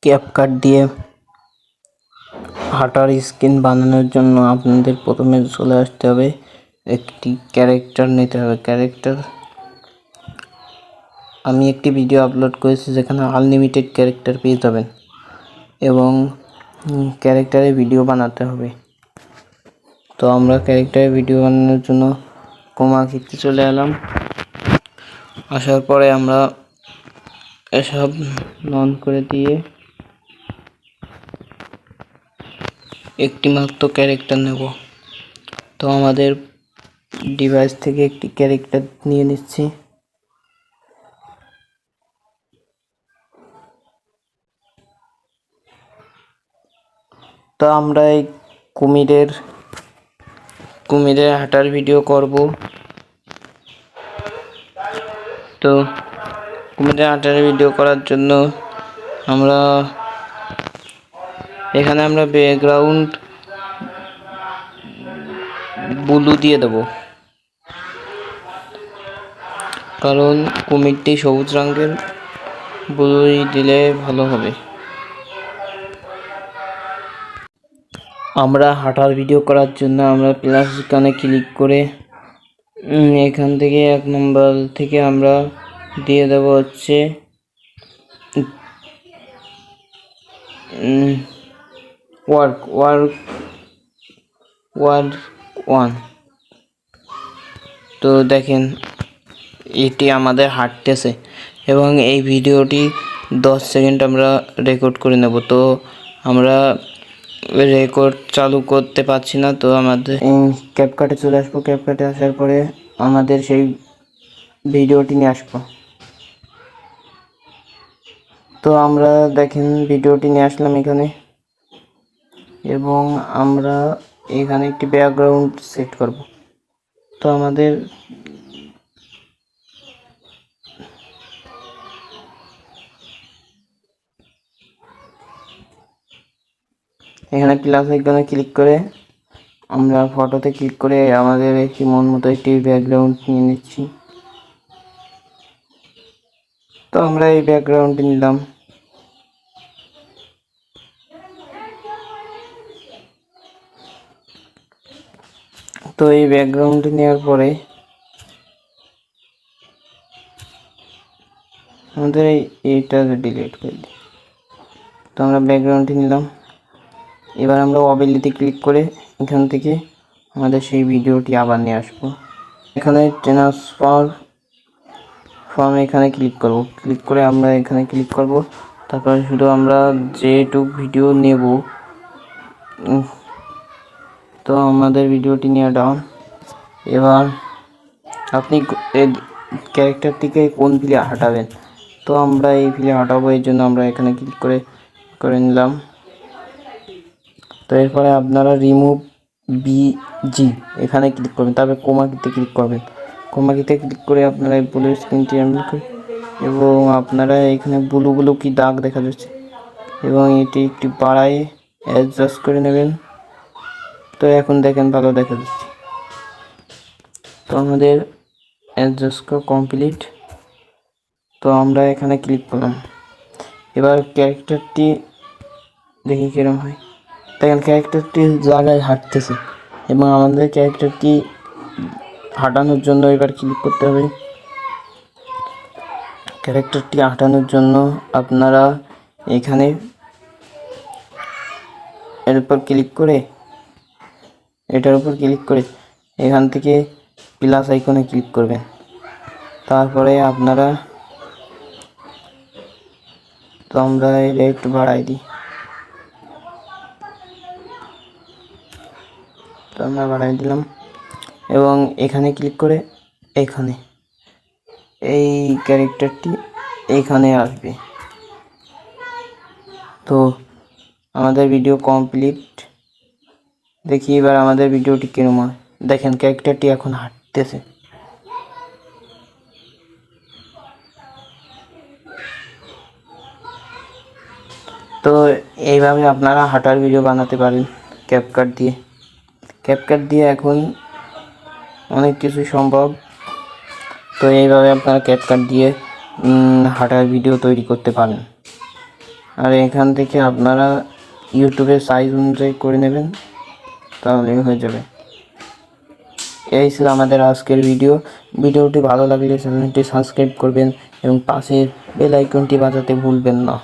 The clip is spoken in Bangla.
ক্যাপকাট দিয়ে হাঁটার স্ক্রিন বানানোর জন্য আপনাদের প্রথমে চলে আসতে হবে, একটি ক্যারেক্টার নিতে হবে। আমি একটি ভিডিও আপলোড করেছি যেখানে আনলিমিটেড ক্যারেক্টার পেয়ে যাবেন এবং ক্যারেক্টারে ভিডিও বানাতে হবে। তো আমরা ক্যারেক্টারে ভিডিও বানানোর জন্য কোমা কিতে চলে এলাম। আসার পরে আমরা এসব অন করে দিয়ে একটি মাত্র ক্যারেক্টার নেব। তো আমাদের ডিভাইস থেকে একটি ক্যারেক্টার নিয়ে নিচ্ছি। তো আমরা এই কুমিরের হাঁটার ভিডিও করব। তো কুমিরের হাঁটার ভিডিও করার জন্য এখানে আমরা ব্যাকগ্রাউন্ড ব্লু দিয়ে দেব, কারণ কুমিরটি সবুজ রঙের ব্লু দিলে ভালো হবে। আমরা হাঁটার ভিডিও করার জন্য আমরা প্লাস আইকনে ক্লিক করে এখান থেকে 1 নম্বর থেকে আমরা দিয়ে দেব হচ্ছে ওয়ার্ক 1। তো দেখেন এটি আমাদের হাঁটতেছে এবং এই ভিডিওটি 10 সেকেন্ড আমরা রেকর্ড করে নেব। তো আমরা রেকর্ড চালু করতে পারছি না, তো আমাদের ক্যাপকাটে চলে আসবো। ক্যাপকাটে আসার পরে আমাদের সেই ভিডিওটি নিয়ে আসবো। তো আমরা দেখেন ভিডিওটি নিয়ে আসলাম এখানে, এবং আমরা এখানে একটি ব্যাকগ্রাউন্ড সেট করব। তো আমাদের এখানে প্লাস আইকনে ক্লিক করে আমরা ফটোতে ক্লিক করে আমাদের একটি মন মতো একটি ব্যাকগ্রাউন্ড নিয়ে নিচ্ছি। তো আমরা এই ব্যাকগ্রাউন্ডটি নিলাম। তো এই ব্যাকগ্রাউন্ডটি নেওয়ার পরে আমাদের এইটা ডিলিট করে দিই। তো আমরা ব্যাকগ্রাউন্ডটি নিলাম। এবার আমরা ওভারলেতে ক্লিক করে এখান থেকে আমাদের সেই ভিডিওটি আবার নিয়ে আসবো। এখানে ট্রান্সফার ফর্ম এখানে ক্লিক করব। ক্লিক করে আমরা এখানে ক্লিক করব। তারপরে শুধু আমরা যেটুক ভিডিও নেব, তো আমাদের ভিডিওটি নিয়ে ডাউন। এবার আপনি ক্যারেক্টারটিকে কোন ফিলে হাঁটাবেন, তো আমরা এই ফিলে হাঁটাবো, এর জন্য আমরা এখানে ক্লিক করে নিলাম। তো এরপরে আপনারা রিমুভ বিজি এখানে ক্লিক করবেন, তারপরে কোমা কিতে ক্লিক করবেন। কোমা কিতে ক্লিক করে আপনারা এই ব্লু স্ক্রিনটি এবং আপনারা এখানে ব্লু কি দাগ দেখা যাচ্ছে এবং এটি একটু বাড়ায় অ্যাডজাস্ট করে নেবেন। তো এখন দেখেন ভালো দেখা যাচ্ছে। তো আমাদের অ্যাডজাস্ট কমপ্লিট। তো আমরা এখানে ক্লিক করলাম। এবার ক্যারেক্টারটি দেখি কিরকম হয়। দেখেন ক্যারেক্টারটি জায়গায় হাঁটতেছে এবং আমাদের ক্যারেক্টারটি হাঁটানোর জন্য এবার ক্লিক করতে হবে। ক্যারেক্টারটি হাঁটানোর জন্য আপনারা এখানে এটার উপর ক্লিক করে এখান থেকে প্লাস আইকনে ক্লিক করবেন। তারপরে আপনারা, তো আমরা এটা একটু বাড়াই দিই। তো আমরা বাড়াই দিলাম এবং এখানে ক্লিক করে এখানে এই ক্যারেক্টারটি এইখানে আসবে। তো আমাদের ভিডিও কমপ্লিট। দেখি এবার আমাদের ভিডিওটি কিরকম হয়। দেখেন ক্যারেক্টারটি এখন হাঁটতেছে। তো এইভাবে আপনারা হাঁটার ভিডিও বানাতে পারেন ক্যাপকাট দিয়ে এখন অনেক কিছু সম্ভব। তো এইভাবে আপনারা ক্যাপকাট দিয়ে হাঁটার ভিডিও তৈরি করতে পারেন। আর এখান থেকে আপনারা ইউটিউবের সাইজ অনুযায়ী করে নেবেন, তাহলেই হয়ে যাবে। এই ছিল আমাদের আজকের ভিডিওটি ভালো লাগলে চ্যানেলটি সাবস্ক্রাইব করবেন এবং পাশের বেল আইকনটি বাজাতে ভুলবেন না।